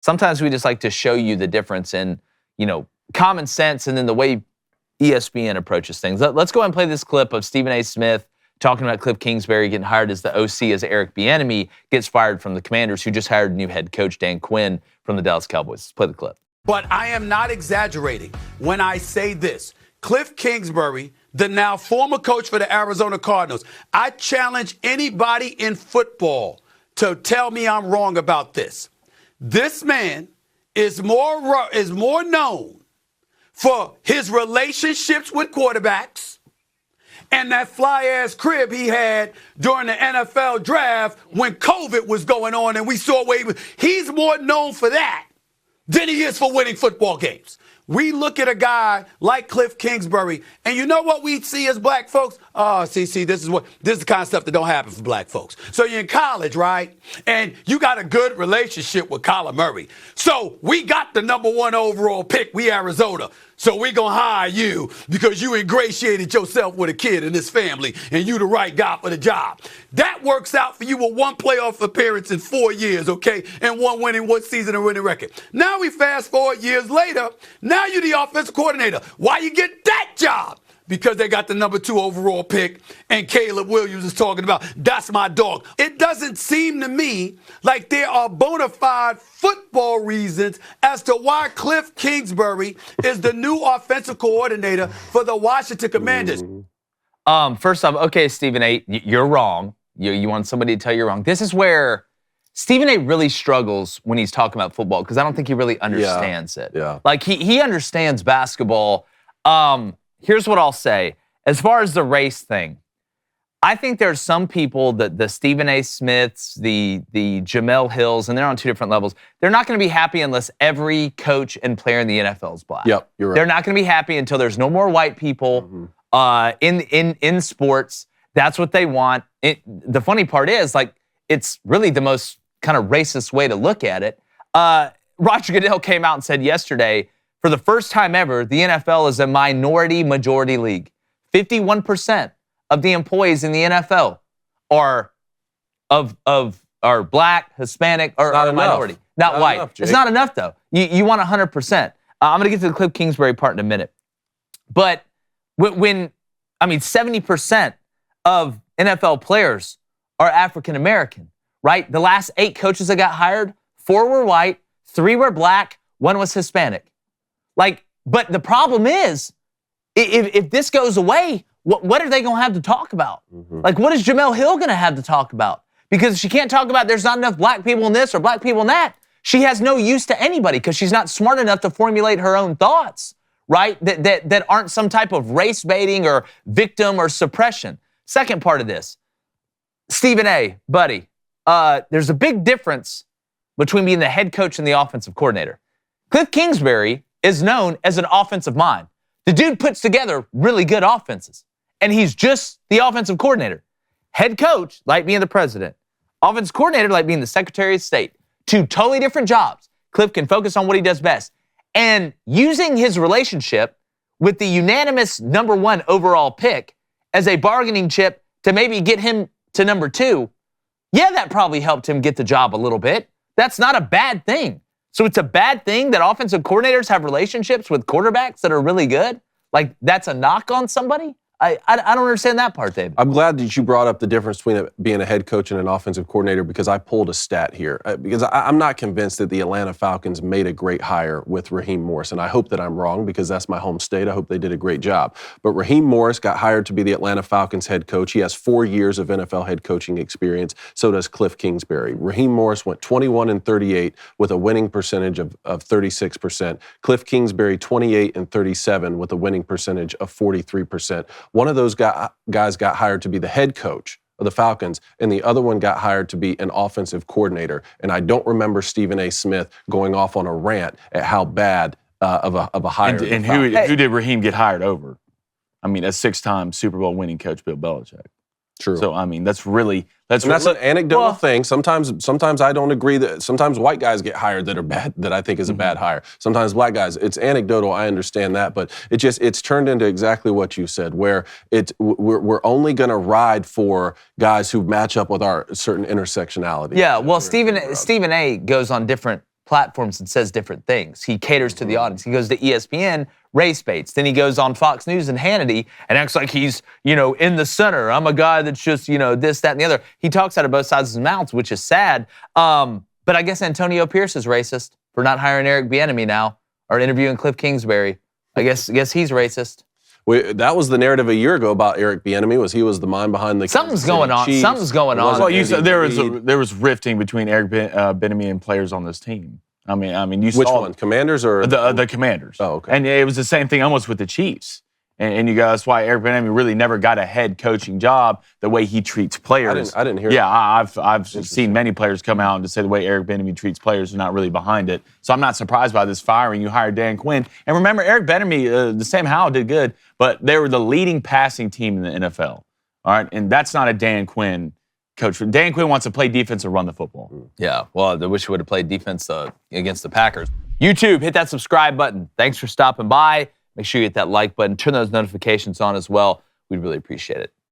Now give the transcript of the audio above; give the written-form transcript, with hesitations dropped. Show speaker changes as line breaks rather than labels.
sometimes we just like to show you the difference in, common sense and then the way ESPN approaches things. Let's go ahead and play this clip of Stephen A. Smith talking about Kliff Kingsbury getting hired as the OC as Eric Bieniemy gets fired from the Commanders, who just hired new head coach Dan Quinn from the Dallas Cowboys. Let's play the clip.
But I am not exaggerating when I say this. Kliff Kingsbury, the now former coach for the Arizona Cardinals, I challenge anybody in football to tell me I'm wrong about this. This man is more known for his relationships with quarterbacks and that fly-ass crib he had during the NFL draft when COVID was going on and we saw where he's more known for that than he is for winning football games. We look at a guy like Kliff Kingsbury, and you know what we see as black folks? This is the kind of stuff that don't happen for black folks. So you're in college, right? And you got a good relationship with Kyler Murray. So we got the number 1 overall pick, we Arizona. So we gonna hire you because you ingratiated yourself with a kid in this family and you the right guy for the job. That works out for you with 1 playoff appearance in 4 years, okay? And 1 season and winning record. Now we fast forward years later. Now you're the offensive coordinator. Why you get that job? Because they got the number 2 overall pick and Caleb Williams is talking about, that's my dog. It doesn't seem to me like there are bona fide football reasons as to why Kliff Kingsbury is the new offensive coordinator for the Washington Commanders.
First off, okay, Stephen A., you're wrong. You want somebody to tell you you're wrong. This is where Stephen A. really struggles when he's talking about football because I don't think he really understands it.
Yeah.
Like, he understands basketball. Here's what I'll say. As far as the race thing, I think there's some people, the Stephen A. Smiths, the Jamel Hills, and they're on 2 different levels. They're not going to be happy unless every coach and player in the NFL is black.
Yep, you're right.
They're not going to be happy until there's no more white people in sports. That's what they want. The funny part is, like, it's really the most kind of racist way to look at it. Roger Goodell came out and said yesterday, for the first time ever, the NFL is a minority-majority league. 51% of the employees in the NFL are black, Hispanic, or minority. Not white.
Enough,
it's not enough, though. You want 100%. I'm going to get to the Kliff Kingsbury part in a minute. But when 70% of NFL players are African-American, right? The last 8 coaches that got hired, 4 were white, 3 were black, 1 was Hispanic. But the problem is, if this goes away, what are they going to have to talk about? Like, what is Jamel Hill going to have to talk about? Because she can't talk about there's not enough black people in this or black people in that. She has no use to anybody because she's not smart enough to formulate her own thoughts, right? That aren't some type of race baiting or victim or suppression. Second part of this, Stephen A., buddy, there's a big difference between being the head coach and the offensive coordinator. Kliff Kingsbury is known as an offensive mind. The dude puts together really good offenses, and he's just the offensive coordinator. Head coach, like being the president. Offensive coordinator, like being the Secretary of State. 2 totally different jobs. Kliff can focus on what he does best. And using his relationship with the unanimous number 1 overall pick as a bargaining chip to maybe get him to number 2, yeah, that probably helped him get the job a little bit. That's not a bad thing. So it's a bad thing that offensive coordinators have relationships with quarterbacks that are really good? Like, that's a knock on somebody? I don't understand that part, David.
I'm glad that you brought up the difference between being a head coach and an offensive coordinator because I pulled a stat here. Because I'm not convinced that the Atlanta Falcons made a great hire with Raheem Morris, and I hope that I'm wrong because that's my home state. I hope they did a great job. But Raheem Morris got hired to be the Atlanta Falcons head coach. He has 4 years of NFL head coaching experience. So does Kliff Kingsbury. Raheem Morris went 21-38 with a winning percentage of 36%. Kliff Kingsbury 28-37 with a winning percentage of 43%. One of those guys got hired to be the head coach of the Falcons, and the other one got hired to be an offensive coordinator. And I don't remember Stephen A. Smith going off on a rant at how bad of a hire.
And who did Raheem get hired over? A 6-time Super Bowl winning coach, Bill Belichick.
True.
So, that's
an anecdotal thing. Sometimes I don't agree that sometimes white guys get hired that are bad, that I think is a bad hire. Sometimes black guys, it's anecdotal, I understand that, but it's turned into exactly what you said, where we're only going to ride for guys who match up with our certain intersectionality.
Yeah, well, Stephen A. goes on different platforms and says different things. He caters to the audience. He goes to ESPN, race baits. Then he goes on Fox News and Hannity and acts like he's, in the center. I'm a guy that's just, this, that, and the other. He talks out of both sides of his mouth, which is sad. But I guess Antonio Pierce is racist for not hiring Eric Bieniemy now or interviewing Kliff Kingsbury. I guess he's racist.
That was the narrative a year ago about Eric Bieniemy. Was he was the mind behind the
Something's going on.
Chiefs.
Something's going on.
Well, you said there was rifting between Eric Bieniemy and players on this team. I mean, you saw
which one? Commanders or
the Commanders?
Oh, okay.
And it was the same thing almost with the Chiefs. And you guys, that's why Eric Bieniemy really never got a head coaching job. The way he treats players.
I didn't hear.
Yeah, I've seen many players come out and to say the way Eric Bieniemy treats players is not really behind it. So I'm not surprised by this firing. You hired Dan Quinn, and remember Eric Bieniemy, the Sam Howell did good, but they were the leading passing team in the NFL. All right, and that's not a Dan Quinn coach. Dan Quinn wants to play defense and run the football.
Yeah, well, I wish he would have played defense against the Packers. YouTube, hit that subscribe button. Thanks for stopping by. Make sure you hit that like button. Turn those notifications on as well. We'd really appreciate it.